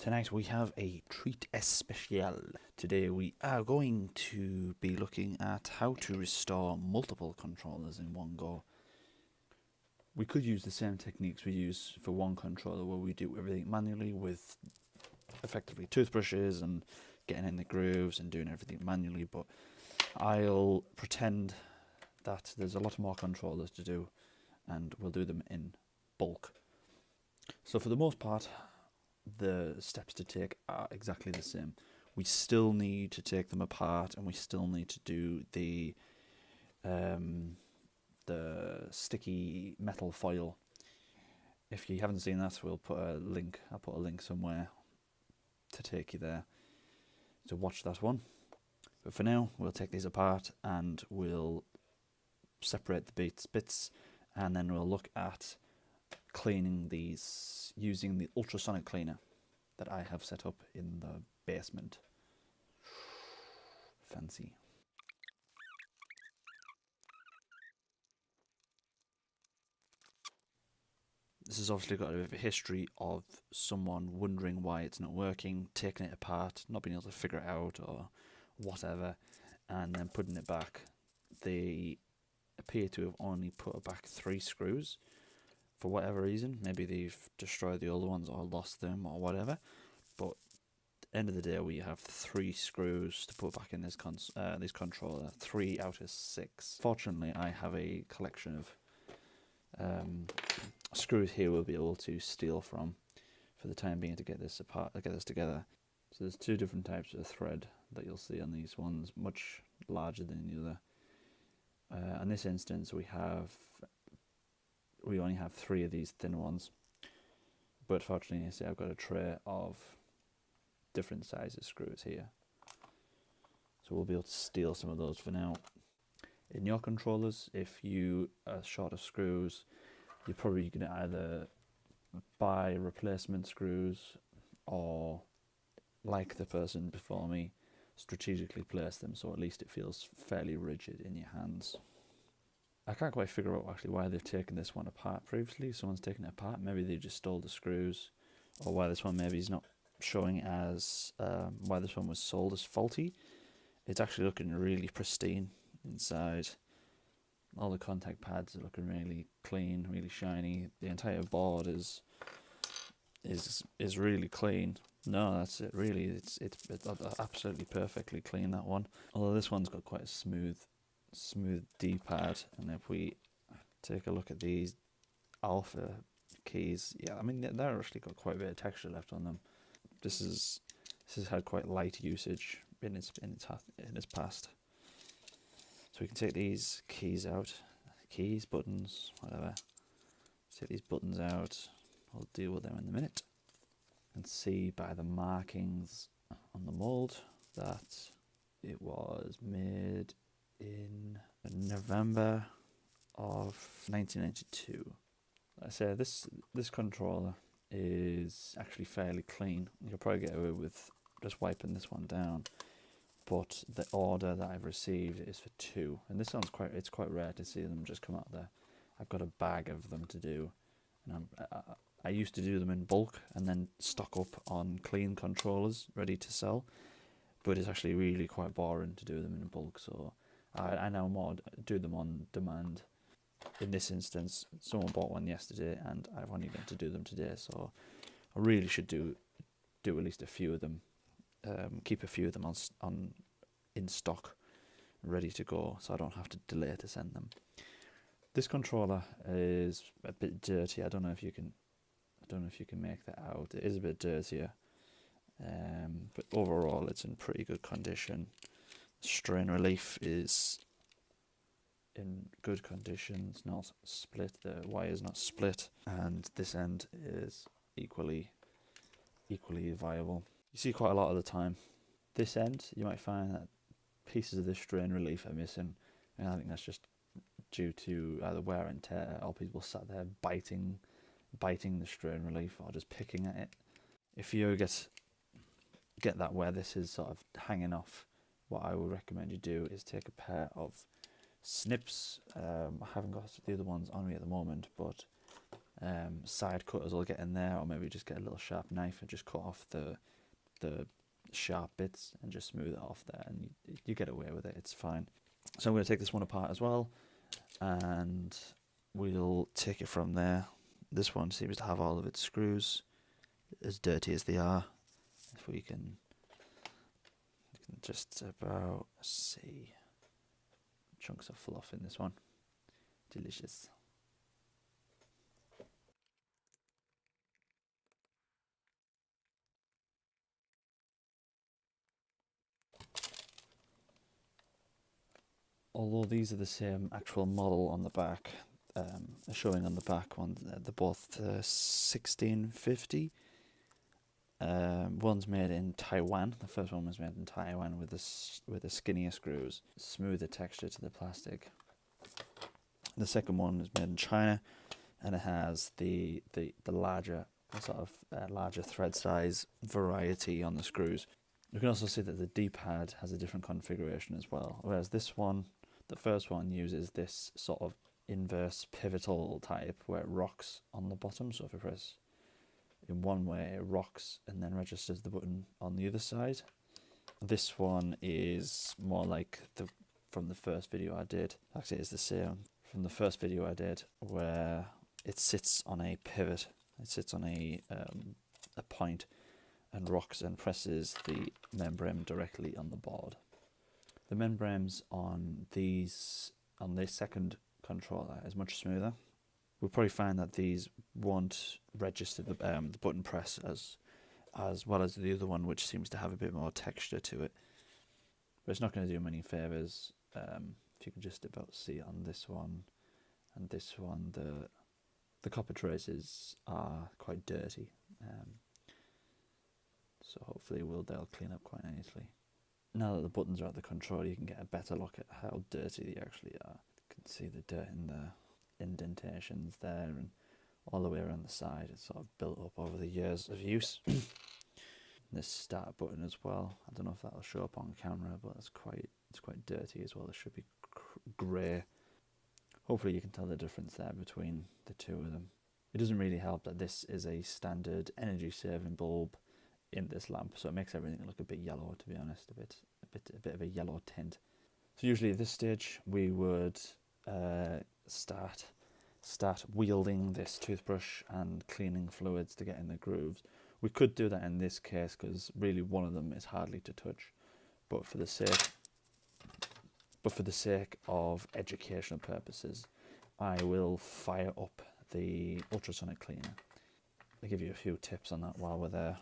Tonight we have a treat especial. Today we are going to be looking at how to restore multiple controllers in one go. We could use the same techniques we use for one controller, where we do everything manually with effectively toothbrushes and getting in the grooves and doing everything manually, but I'll pretend that there's a lot more controllers to do and we'll do them in bulk. So for the most part, the steps to take are exactly the same. We still need to take them apart, and we still need to do the sticky metal foil. If you haven't seen that, we'll put a link. I'll put a link somewhere to take you there to watch that one. But for now, we'll take these apart and we'll separate the bits, and then we'll look at cleaning these using the ultrasonic cleaner that I have set up in the basement. Fancy. This has obviously got a bit of a history of someone wondering why it's not working, taking it apart, not being able to figure it out or whatever, and then putting it back. They appear to have only put back 3 screws for whatever reason. Maybe they've destroyed the other ones or lost them or whatever, but at the end of the day we have 3 screws to put back in this controller, 3 out of 6. Fortunately, I have a collection of screws here we'll be able to steal from for the time being to get this together. So there's 2 different types of thread that you'll see on these ones, much larger than the other. In this instance we only have 3 of these thin ones, but fortunately you see I've got a tray of different sizes screws here, so we'll be able to steal some of those for now. In your controllers, if you are short of screws, you're probably going to either buy replacement screws or, like the person before me, strategically place them so at least it feels fairly rigid in your hands. I can't quite figure out actually why they've taken this one apart previously. Someone's taken it apart. Maybe they just stole the screws, or why this one maybe is not showing as why this one was sold as faulty. It's actually looking really pristine inside. All the contact pads are looking really clean, really shiny. The entire board is really clean. No, that's it. Really, it's absolutely perfectly clean, that one. Although this one's got quite a smooth D-pad, and if we take a look at these alpha keys, yeah, I mean they're actually got quite a bit of texture left on them. This has had quite light usage in its past. So we can take these keys out, buttons, whatever. Take these buttons out. We'll deal with them in a minute. And see by the markings on the mold that it was made in November of 1992. Like I say, this controller is actually fairly clean. You'll probably get away with just wiping this one down, but the order that I've received is for 2, and this one's quite rare to see them just come out there. I've got a bag of them to do, and I used to do them in bulk and then stock up on clean controllers ready to sell, but it's actually really quite boring to do them in bulk, so I now more do them on demand. In this instance, someone bought one yesterday and I've only got to do them today, so I really should do at least a few of them, keep a few of them in stock, ready to go, so I don't have to delay to send them. This controller is a bit dirty. I don't know if you can make that out. It is a bit dirtier, but overall it's in pretty good condition. Strain relief is in good condition. It's not split. The wire is not split, and this end is equally viable. You see quite a lot of the time. This end, you might find that pieces of the strain relief are missing, and I think that's just due to either wear and tear, or people sat there biting the strain relief or just picking at it. If you get that where this is sort of hanging off, what I would recommend you do is take a pair of snips. I haven't got the other ones on me at the moment, but Side cutters will get in there, or maybe just get a little sharp knife and just cut off the sharp bits and just smooth it off there, and you get away with it. It's fine. So I'm going to take this one apart as well, and we'll take it from there. This one seems to have all of its screws, as dirty as they are. If we can just about see chunks of fluff in this one. Delicious. Although these are the same actual model on the back, showing on the back one, they're both 1650. One's made in Taiwan. The first one was made in Taiwan with the skinnier screws, smoother texture to the plastic. The second one is made in China, and it has the larger larger thread size variety on the screws. You can also see that the D-pad has a different configuration as well, whereas this one, the first one, uses this sort of inverse pivotal type where it rocks on the bottom. So if you press in one way, it rocks and then registers the button on the other side. This one is more like from the first video I did. Actually, it's the same from the first video I did, where it sits on a pivot. It sits on a point and rocks and presses the membrane directly on the board. The membranes on this second controller is much smoother. We'll probably find that these won't register the button press as well as the other one, which seems to have a bit more texture to it. But it's not going to do many favours. If you can just about see on this one and this one, the copper traces are quite dirty. So hopefully they'll clean up quite nicely. Now that the buttons are at the controller, you can get a better look at how dirty they actually are. You can see the dirt in the indentations there and all the way around the side. It's sort of built up over the years of use. This start button as well. I don't know if that'll show up on camera, but it's quite dirty as well. It should be grey. Hopefully you can tell the difference there between the two of them. It doesn't really help that this is a standard energy saving bulb in this lamp, so it makes everything look a bit yellow, to be honest, a bit of a yellow tint. So usually at this stage we would start wielding this toothbrush and cleaning fluids to get in the grooves. We could do that in this case because really one of them is hardly to touch, but for the sake of educational purposes, I will fire up the ultrasonic cleaner. I'll give you a few tips on that while we're there.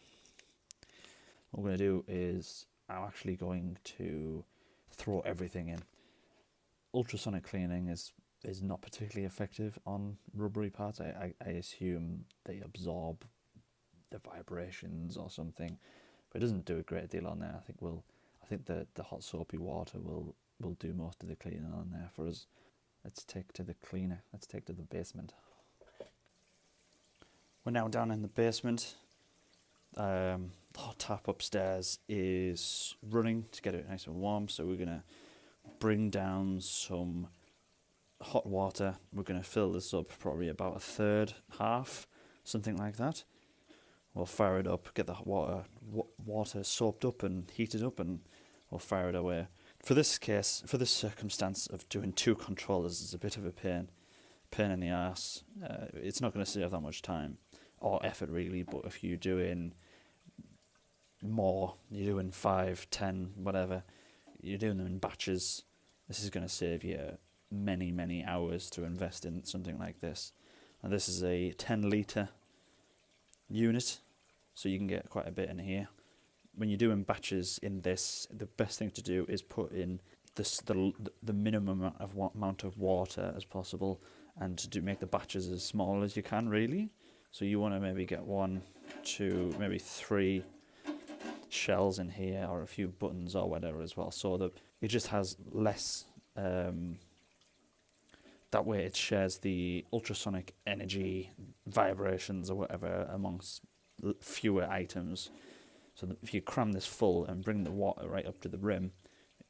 What we're going to do is I'm actually going to throw everything in. Ultrasonic cleaning is not particularly effective on rubbery parts. I assume they absorb the vibrations or something, but it doesn't do a great deal on there. I think the hot soapy water will do most of the cleaning on there for us. Let's take to the cleaner. Let's take to the basement. We're now down in the basement. The hot tap upstairs is running to get it nice and warm, so we're going to bring down some hot water. We're going to fill this up probably about a third, half, something like that. We'll fire it up, get the water soaped up and heated up, and we'll fire it away. For this case, for this circumstance of doing two controllers, it's a bit of a pain in the ass. It's not going to save that much time or effort really, but if you're doing more, you're doing 5, 10, whatever, you're doing them in batches, this is going to save you many hours to invest in something like this. And this is a 10-litre unit, so you can get quite a bit in here. When you're doing batches in this, the best thing to do is put in the minimum amount of water as possible, and to make the batches as small as you can really. So you want to maybe get 1, 2, maybe 3 shells in here, or a few buttons or whatever as well, so that it just has less, that way it shares the ultrasonic energy vibrations or whatever amongst fewer items. So that if you cram this full and bring the water right up to the rim,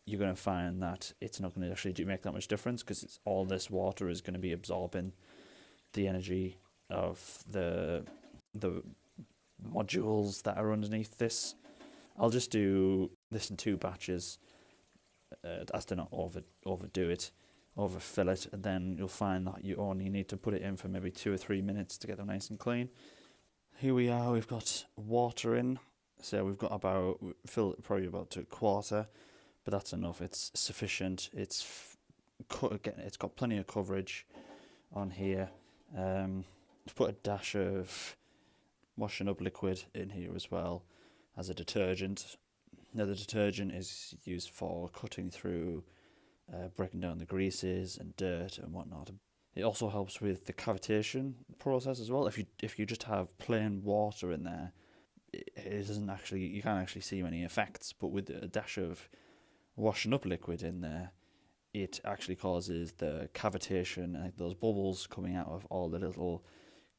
you're going to find that it's not going to actually make that much difference, because all this water is going to be absorbing the energy of the modules that are underneath this. I'll just do this in 2 batches as to not overdo it, overfill it, and then you'll find that you only need to put it in for maybe 2 or 3 minutes to get them nice and clean. Here we are, we've got water in, so we've got about, filled probably about to a quarter, but that's enough, it's sufficient, it's got plenty of coverage on here. I've put a dash of washing up liquid in here as well as a detergent. Now the detergent is used for cutting through, breaking down the greases and dirt and whatnot. It also helps with the cavitation process as well. If you just have plain water in there, it doesn't actually, you can't actually see any effects. But with a dash of washing up liquid in there, it actually causes the cavitation and those bubbles coming out of all the little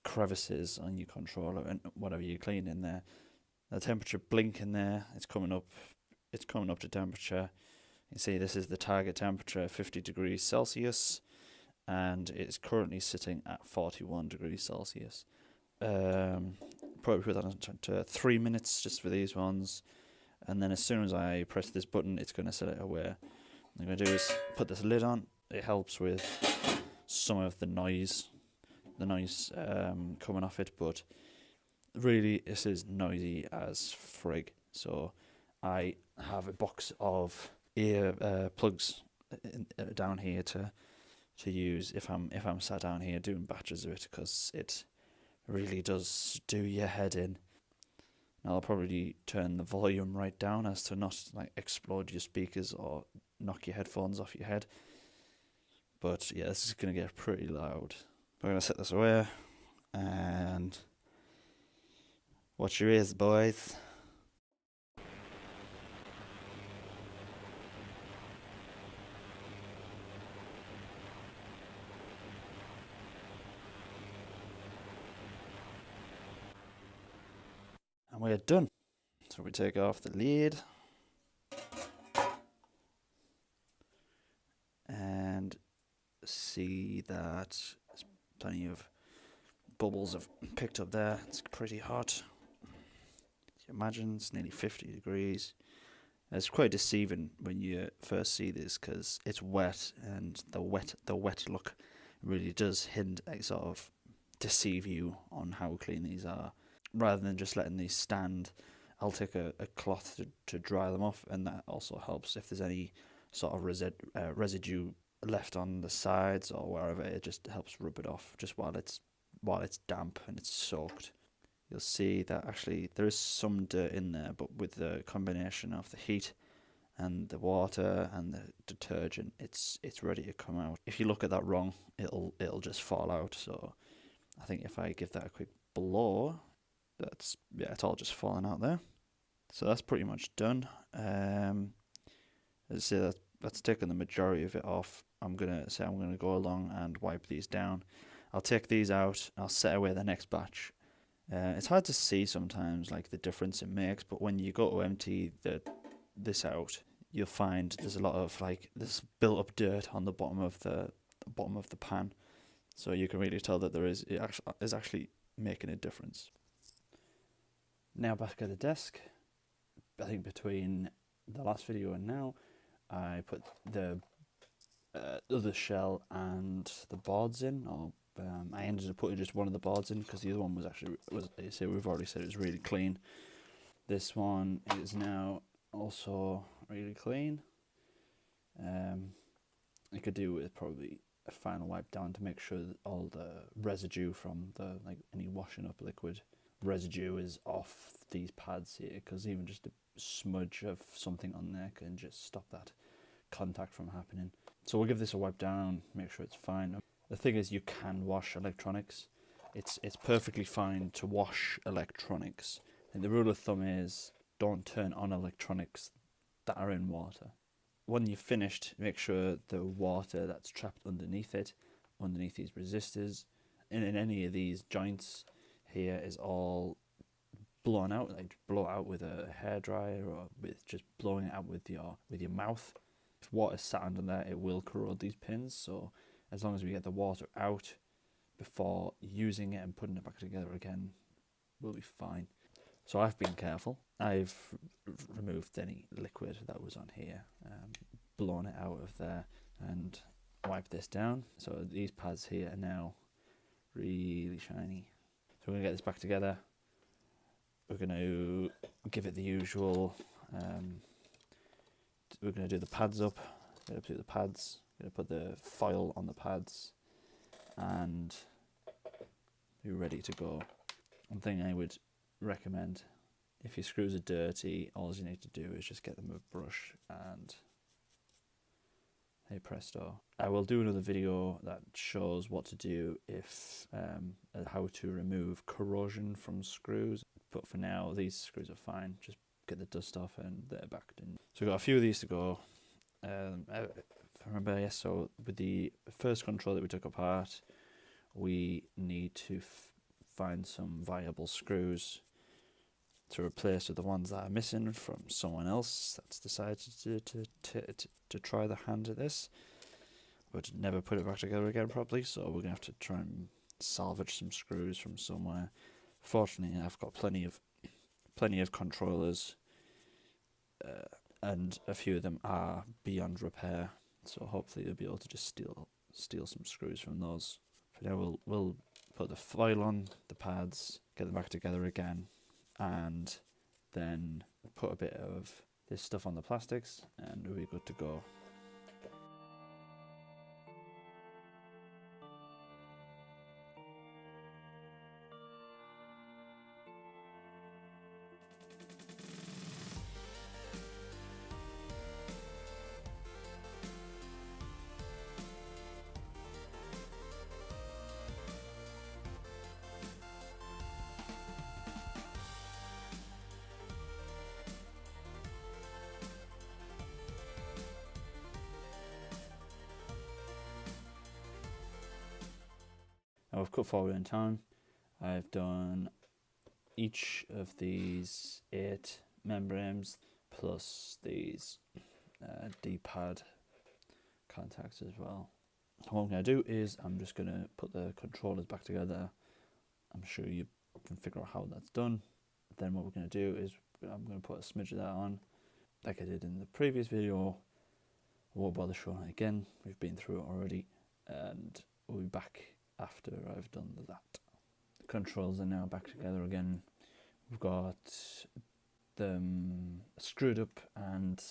crevices on your controller and whatever you clean in there. The temperature blink in there, it's coming up to temperature. You see this is the target temperature, 50 degrees Celsius, and it's currently sitting at 41 degrees Celsius. Probably put that to 3 minutes just for these ones, and then as soon as I press this button, it's going to set it away. What I'm going to do is put this lid on. It helps with some of the noise coming off it, but really this is noisy as frig. So I have a box of ear plugs down here to use if I'm sat down here doing batches of it, because it really does do your head in. Now I'll probably turn the volume right down as to not like explode your speakers or knock your headphones off your head. But yeah, this is going to get pretty loud. We're going to set this away and watch your ears, boys. And we're done. So we take off the lid and see that plenty of bubbles have picked up there. It's pretty hot. You imagine it's nearly 50 degrees. It's quite deceiving when you first see this because it's wet, and the wet look really does hint, like, sort of deceive you on how clean these are. Rather than just letting these stand, I'll take a cloth to dry them off, and that also helps if there's any sort of residue left on the sides or wherever. It just helps rub it off just while it's damp and it's soaked. You'll see that actually there is some dirt in there, but with the combination of the heat and the water and the detergent, it's ready to come out. If you look at that wrong, it'll just fall out. So I think if I give that a quick blow, it's all just falling out there. So that's pretty much done. Let's say that's taken the majority of it off. I'm gonna go along and wipe these down. I'll take these out. I'll set away the next batch. It's hard to see sometimes, like, the difference it makes, but when you go to empty this out, you'll find there's a lot of like this built up dirt on the bottom of the pan. So you can really tell that it is actually making a difference. Now back at the desk. I think between the last video and now, I put the other shell and the boards in, or I ended up putting just one of the boards in because the other one we've already said it was really clean. This one is now also really clean. I could do with probably a final wipe down to make sure that all the residue from any washing up liquid residue is off these pads here, because even just a smudge of something on there can just stop that contact from happening. So we'll give this a wipe down, make sure it's fine. The thing is, you can wash electronics. It's perfectly fine to wash electronics. And the rule of thumb is, don't turn on electronics that are in water. When you've finished, make sure the water that's trapped underneath these resistors, in any of these joints here, is all blown out. Like, blow out with a hairdryer, or with just blowing it out with your mouth. If water sat under there, it will corrode these pins. So as long as we get the water out, before using it and putting it back together again, we'll be fine. So I've been careful. I've removed any liquid that was on here, blown it out of there, and wiped this down. So these pads here are now really shiny. So we're going to get this back together. We're going to give it the usual. We're going to do the pads up. We're going to do the pads. We're going to put the foil on the pads, and be ready to go. One thing I would recommend, if your screws are dirty, all you need to do is just get them with a brush and hey presto. I will do another video that shows what to do if how to remove corrosion from screws, but for now these screws are fine. Just get the dust off and they're back in. So we've got a few of these to go. If I remember, yes, so with the first control that we took apart, we need to find some viable screws to replace with the ones that are missing from someone else that's decided to try the hand at this, but never put it back together again properly. So we're gonna have to try and salvage some screws from somewhere. Fortunately, I've got plenty of controllers, and a few of them are beyond repair. So hopefully you'll be able to just steal some screws from those. For now, we'll put the foil on the pads, get them back together again, and then put a bit of this stuff on the plastics, and we'll be good to go. Now we've cut forward in time. I've done each of these 8 membranes plus these D-pad contacts as well. What I'm going to do is I'm just going to put the controllers back together. I'm sure you can figure out how that's done. Then what we're going to do is I'm going to put a smidge of that on, like I did in the previous video. I won't bother showing it again. We've been through it already, and we'll be back after I've done that. The controls are now back together again. We've got them screwed up and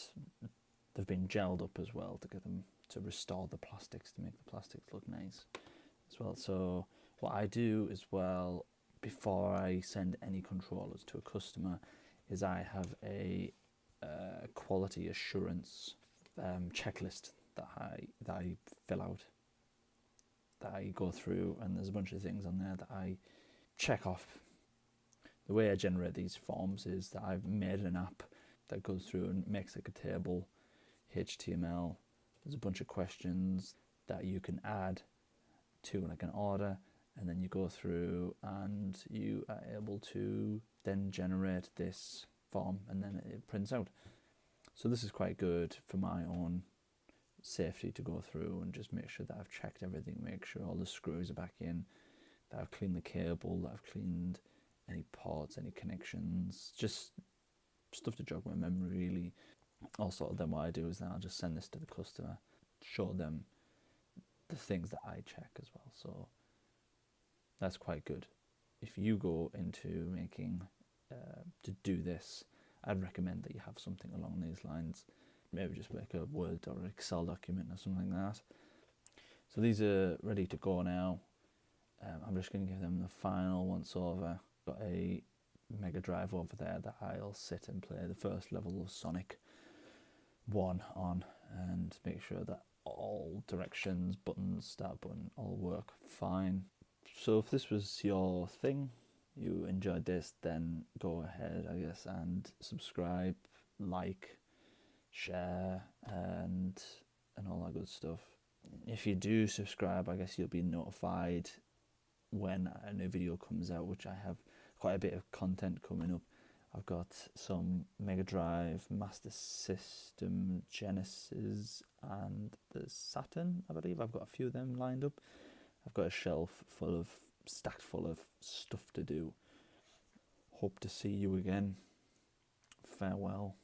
they've been gelled up as well to get them to restore the plastics, to make the plastics look nice as well. So what I do as well before I send any controllers to a customer is I have a quality assurance checklist that I fill out, that I go through, and there's a bunch of things on there that I check off. The way I generate these forms is that I've made an app that goes through and makes like a table, HTML. There's a bunch of questions that you can add to like an order, and then you go through and you are able to then generate this form, and then it prints out. So this is quite good for my own safety to go through and just make sure that I've checked everything, make sure all the screws are back in, that I've cleaned the cable, that I've cleaned any ports, any connections, just stuff to jog my memory really. Also then what I do is then I'll just send this to the customer, show them the things that I check as well. So that's quite good. If you go into making to do this, I'd recommend that you have something along these lines. Maybe just make a Word or an Excel document or something like that. So these are ready to go now. I'm just going to give them the final once over. Got a Mega Drive over there that I'll sit and play the first level of Sonic 1 on, and make sure that all directions, buttons, start button, all work fine. So if this was your thing, you enjoyed this, then go ahead, I guess, and subscribe, like, share, and all that good stuff. If you do subscribe, I guess you'll be notified when a new video comes out, which I have quite a bit of content coming up. I've got some Mega Drive, Master System, Genesis, and the Saturn, I believe. I've got a few of them lined up. I've got a shelf stacked full of stuff to do. Hope to see you again. Farewell.